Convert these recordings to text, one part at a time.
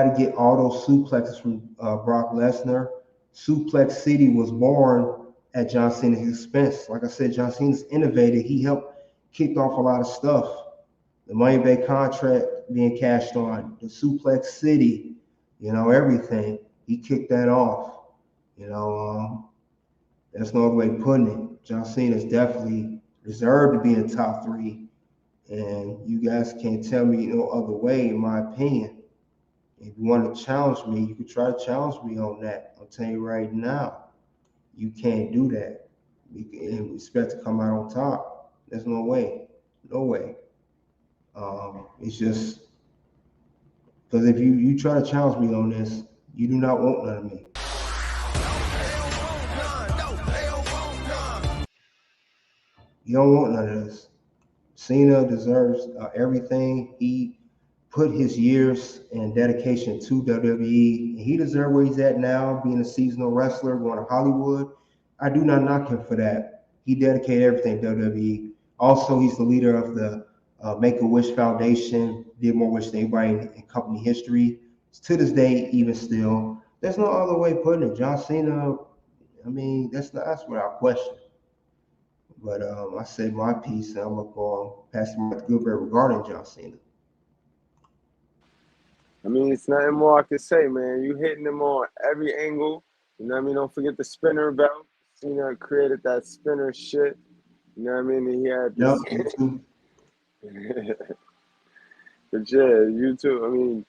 to get all those suplexes from Brock Lesnar. Suplex City was born at John Cena's expense. Like I said, John Cena's innovated. He helped kick off a lot of stuff. The Money Bank contract being cashed on, the Suplex City, everything. He kicked that off. That's no other way of putting it. John Cena's definitely deserved to be in the top three. And you guys can't tell me no other way, in my opinion. If you want to challenge me, you could try to challenge me on that. I'll tell you right now, you can't do that. You can expect to come out on top. There's no way. No way. It's just because if you try to challenge me on this, you do not want none of me. You don't want none of this. Cena deserves everything. He put his years and dedication to WWE. He deserves where he's at now, being a seasonal wrestler, going to Hollywood. I do not knock him for that. He dedicated everything to WWE. Also, he's the leader of the Make-A-Wish Foundation, did more wish than anybody in company history. To this day, even still, there's no other way of putting it. John Cena, that's without question. But I said my piece, and I'm going to go on past my Gilbert regarding John Cena. It's nothing more I can say, man. You hitting them on every angle. You know what I mean? Don't forget the spinner belt. Cena created that spinner shit. You know what I mean? And he had this. Yep. But yeah, you too.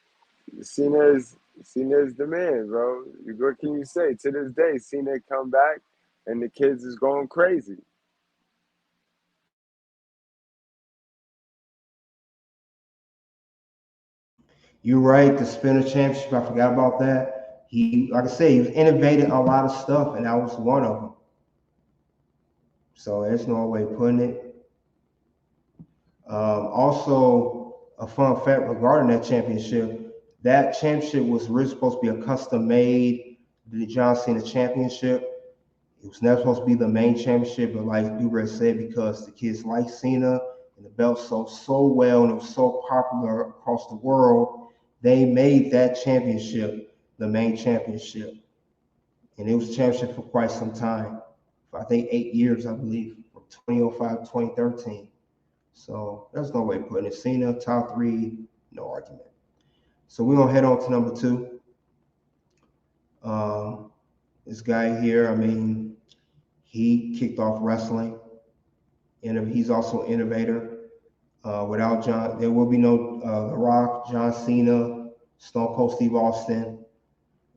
Cena is the man, bro. What can you say? To this day, Cena come back, and the kids is going crazy. You're right. The spinner championship, I forgot about that. He, like I said, he was innovating a lot of stuff, and that was one of them. So there's no way of putting it. Also, a fun fact regarding that championship was really supposed to be a custom made, the John Cena championship. It was never supposed to be the main championship, but like Dubret said, because the kids like Cena and the belt sold so well and it was so popular across the world, they made that championship the main championship. And it was a championship for quite some time. For I think 8 years, I believe, from 2005 to 2013. So there's no way of putting it. Cena, top three, no argument. So we're going to head on to number two. This guy here, he kicked off wrestling. And he's also an innovator. Without John, there will be no The Rock, John Cena, Stone Cold Steve Austin.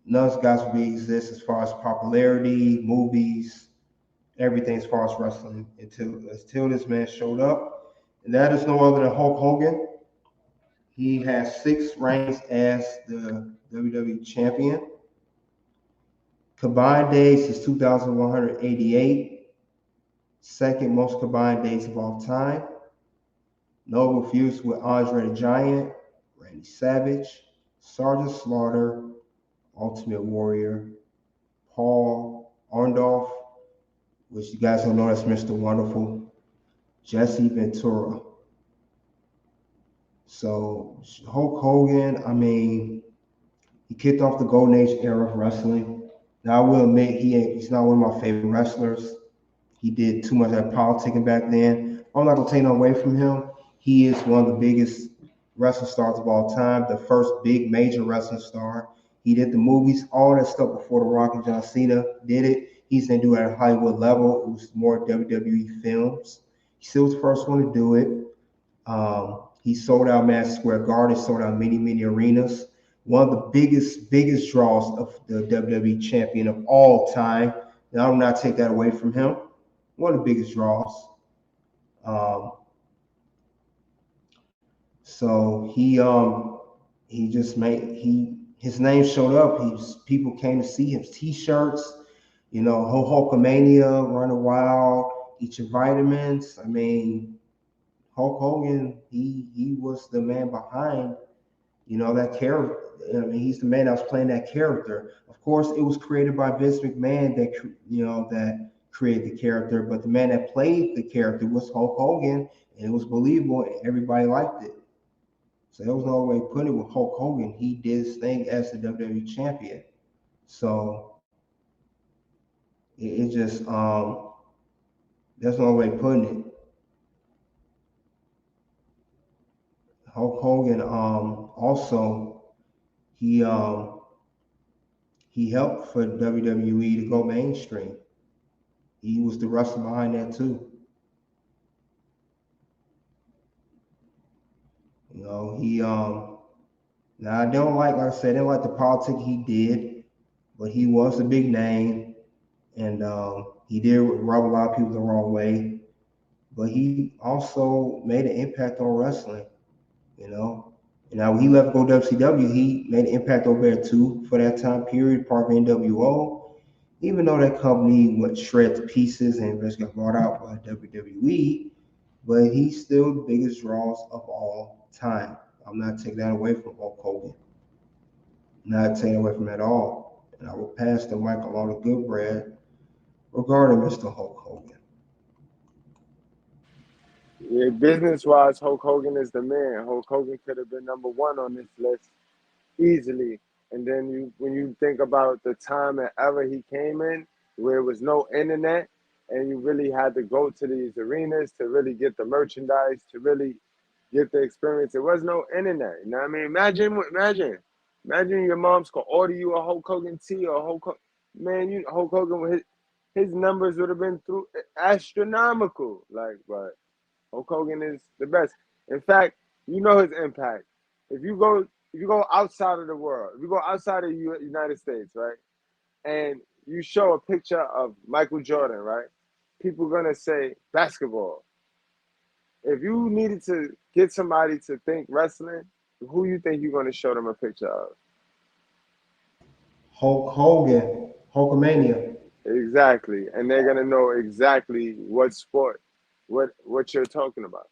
None of those guys will exist as far as popularity, movies, everything as far as wrestling until this man showed up. And that is no other than Hulk Hogan. He has 6 reigns as the WWE Champion. Combined days is 2,188. Second most combined days of all time. Notable feuds with Andre the Giant, Randy Savage, Sergeant Slaughter, Ultimate Warrior, Paul Orndorff, which you guys don't know, that's Mr. Wonderful, Jesse Ventura. So Hulk Hogan, he kicked off the golden age era of wrestling. Now I will admit he's not one of my favorite wrestlers. He did too much of that politicking back then. I'm not gonna take no away from him. He is one of the biggest wrestling stars of all time, the first big major wrestling star. He did the movies, all that stuff before The Rock and John Cena did it. He's gonna do it at a Hollywood level. It was more WWE films. He still was the first one to do it. He sold out Madison Square Garden, sold out many arenas. One of the biggest draws of the WWE Champion of all time. Now, I will not take that away from him. One of the biggest draws. So he just his name showed up. People came to see his T-shirts. Hulkamania, Run a Wild, Eat Your Vitamins. Hulk Hogan, he was the man behind, that character. He's the man that was playing that character. Of course, it was created by Vince McMahon that created the character, but the man that played the character was Hulk Hogan, and it was believable, and everybody liked it. So there was no way putting it with Hulk Hogan. He did his thing as the WWE champion. So it just there's no way putting it. Hulk Hogan also he he helped for WWE to go mainstream. He was the wrestler behind that too. You know, he now I don't like I said, I didn't like the politics he did, but he was a big name, and he did rub a lot of people the wrong way. But he also made an impact on wrestling. You know, and now when he left to go WCW, he made an impact over there too for that time period, part of NWO. Even though that company went shred to pieces and eventually got bought out by WWE, but he's still the biggest draws of all time. I'm not taking that away from Hulk Hogan. Not taking away from it at all. And I will pass the mic along to Good Brad regarding Mr. Hulk Hogan. Yeah, business-wise, Hulk Hogan is the man. Hulk Hogan could have been number one on this list easily. And then when you think about the time and era he came in, where there was no internet, and you really had to go to these arenas to really get the merchandise, to really get the experience. There was no internet. You know what I mean? Imagine your mom's could order you a Hulk Hogan tee or a Hulk Hogan. Man, Hulk Hogan with his numbers would have been through astronomical. Like, but Hulk Hogan is the best. In fact, you know his impact. If you go outside of the world, if you go outside of the United States, right, and you show a picture of Michael Jordan, right, people are gonna say basketball. If you needed to get somebody to think wrestling, who you think you're gonna show them a picture of? Hulk Hogan, Hulkamania. Exactly, and they're gonna know exactly what sport, what you're talking about.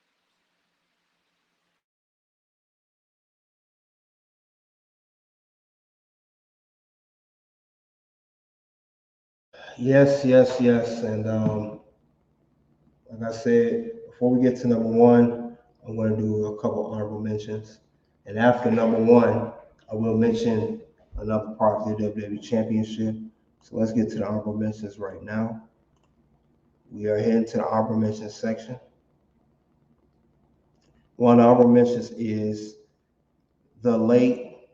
Yes, yes, yes. And like I said, before we get to number one, I'm going to do a couple honorable mentions. And after number one, I will mention another part of the WWE Championship. So let's get to the honorable mentions right now. We are heading to the honorable mentions section. One honorable mentions is the late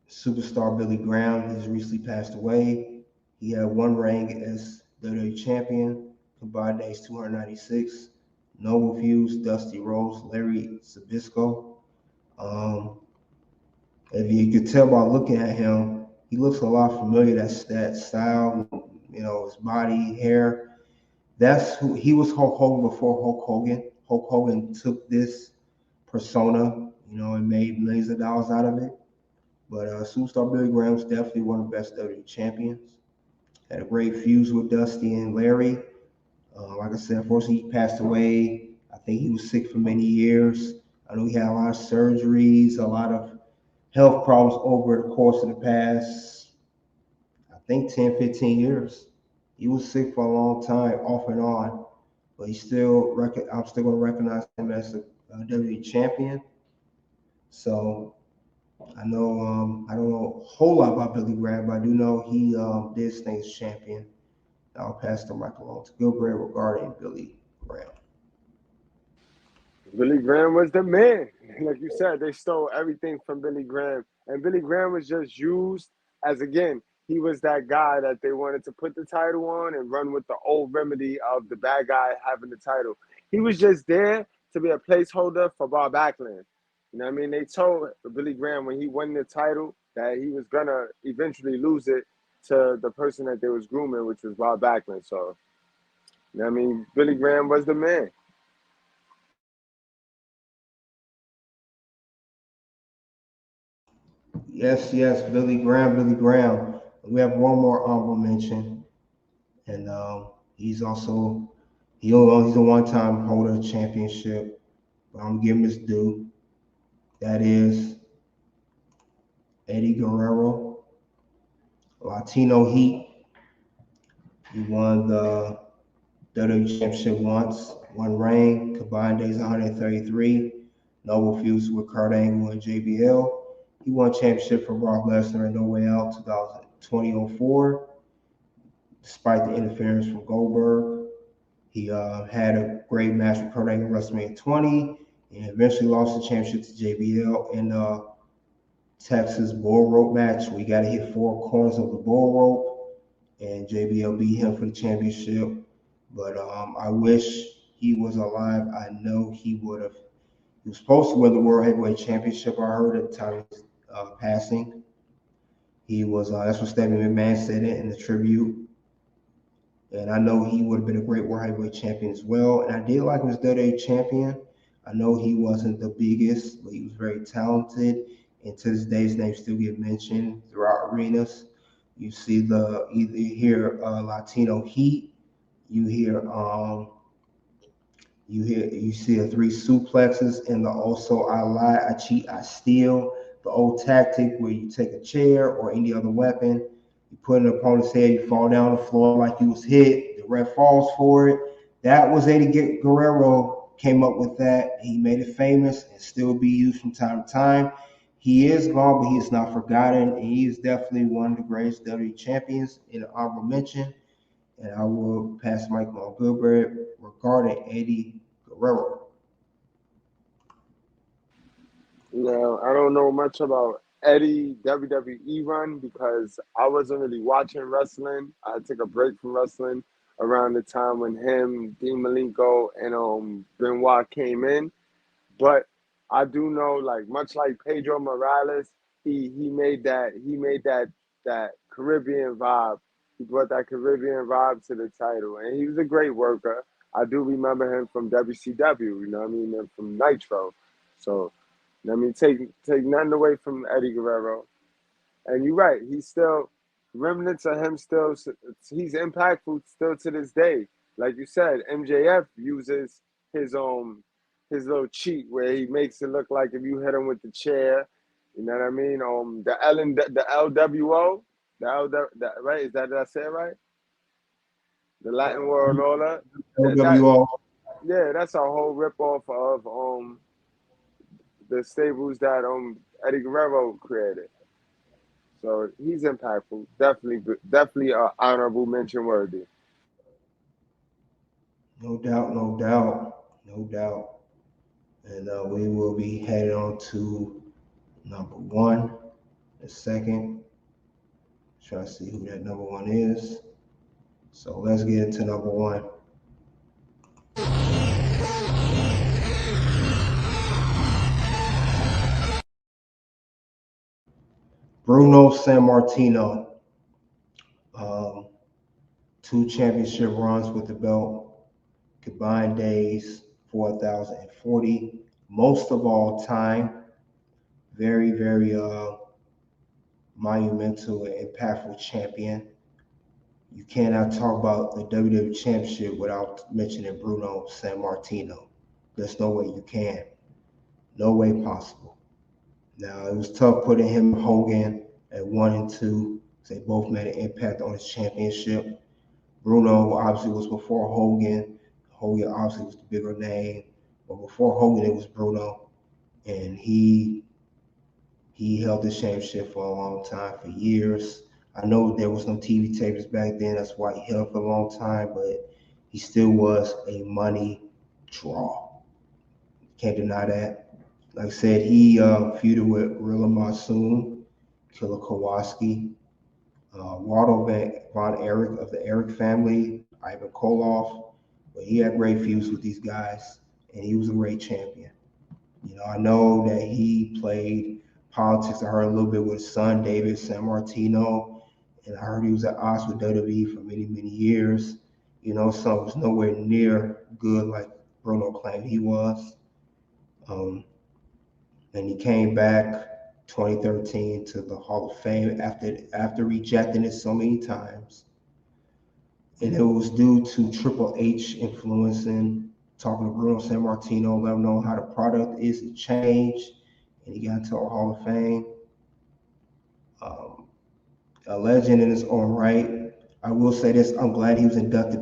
superstar Billy Graham. He's recently passed away. He had one reign as WWE Champion, combined days 296. Noble Fuse, Dusty Rhodes, Larry Zbyszko. Um, if you could tell by looking at him, he looks a lot familiar. That's that style, his body, hair. That's who he was. Hulk Hogan before Hulk Hogan. Hulk Hogan took this persona, and made millions of dollars out of it. But Superstar Billy Graham was definitely one of the best WWE champions. Had a great fuse with Dusty and Larry. Like I said, unfortunately, he passed away. I think he was sick for many years. I know he had a lot of surgeries, a lot of health problems over the course of the past, I think 10, 15 years. He was sick for a long time, off and on. But I'm still going to recognize him as a WWE champion. So I don't know a whole lot about Billy Graham, but I do know he did stay as champion. I'll pass the mic along to Gilbert regarding Billy Graham. Billy Graham was the man. Like you said, they stole everything from Billy Graham. And Billy Graham was just used as, again, he was that guy that they wanted to put the title on and run with the old remedy of the bad guy having the title. He was just there to be a placeholder for Bob Backlund. You know what I mean? They told Billy Graham when he won the title that he was going to eventually lose it to the person that they was grooming, which was Bob Backlund. So, you know what I mean? Billy Graham was the man. Yes, yes, Billy Graham, Billy Graham. We have one more honorable mention, and he's also he's a one-time holder of championship. But I'm giving his due. That is Eddie Guerrero, Latino Heat. He won the WWE Championship once, one reign, combined days 133. Noble feuds with Kurt Angle and JBL. He won championship from Brock Lesnar in No Way Out 2004, despite the interference from Goldberg. He had a great match with Kurt Angle at WrestleMania 20, and eventually lost the championship to JBL in the Texas bull rope match. We got to hit 4 corners of the bull rope, and JBL beat him for the championship. But I wish he was alive. I know he would have. He was supposed to win the World Heavyweight Championship. I heard at the time of his passing. He was. That's what Stephanie McMahon said in the tribute. And I know he would have been a great World Heavyweight Champion as well. And I did like him as WWE Champion. I know he wasn't the biggest, but he was very talented. And to this day, his name still get mentioned throughout arenas. You see you hear Latino heat. You see the 3 suplexes and the also I lie, I cheat, I steal. The old tactic where you take a chair or any other weapon, you put in an opponent's head, you fall down the floor like you was hit, the ref falls for it. That was Eddie Guerrero came up with that. He made it famous and still be used from time to time. He is gone, but he is not forgotten, and he is definitely one of the greatest WWE champions in an honorable mention. And I will pass the mic on Goodbread regarding Eddie Guerrero. Now, I don't know much about Eddie WWE run because I wasn't really watching wrestling. I took a break from wrestling around the time when him, Dean Malenko, and Benoit came in. But I do know, like much like Pedro Morales, he made that Caribbean vibe. He brought that Caribbean vibe to the title, and he was a great worker. I do remember him from WCW, you know what I mean, and from Nitro. So, I mean, take nothing away from Eddie Guerrero. And you're right, he's still remnants of him. Still, he's impactful still to this day. Like you said, MJF uses his little cheat where he makes it look like if you hit him with the chair, you know what I mean? The LWO, right? Is that did I say it right? The Latin World Order. LWO. Yeah, that's a whole ripoff of the stables that Eddie Guerrero created. So he's impactful. Definitely honorable mention worthy. No doubt, no doubt, no doubt. And we will be headed on to number 1 in a second. Trying to see who that number 1 is. So let's get into number 1. Bruno Sammartino. 2 championship runs with the belt. Combined days, 4,040. Most of all time. Very, very monumental and impactful champion. You cannot talk about the WWE Championship without mentioning Bruno Sammartino. There's no way you can. No way possible. Now, it was tough putting him and Hogan at 1 and 2. They both made an impact on his championship. Bruno obviously was before Hogan. Hogan obviously was the bigger name. But before Hogan, it was Bruno. And he held the championship for a long time, for years. I know there was no TV tapes back then. That's why he held for a long time, but he still was a money draw. Can't deny that. Like I said, he feuded with Gorilla Monsoon, Killer Kowalski, Waldo Von Erich of the Erich family, Ivan Koloff. But he had great feuds with these guys, and he was a great champion. You know, I know that he played politics. I heard a little bit with his son, David Sammartino, and I heard he was at odds with WWE for many, many years. You know, so it was nowhere near good like Bruno claimed he was. And he came back 2013 to the Hall of Fame after rejecting it so many times. And it was due to Triple H influencing, talking to Bruno Sammartino, let him know how the product is to change, and he got into the Hall of Fame. A legend in his own right. I will say this, I'm glad he was inducted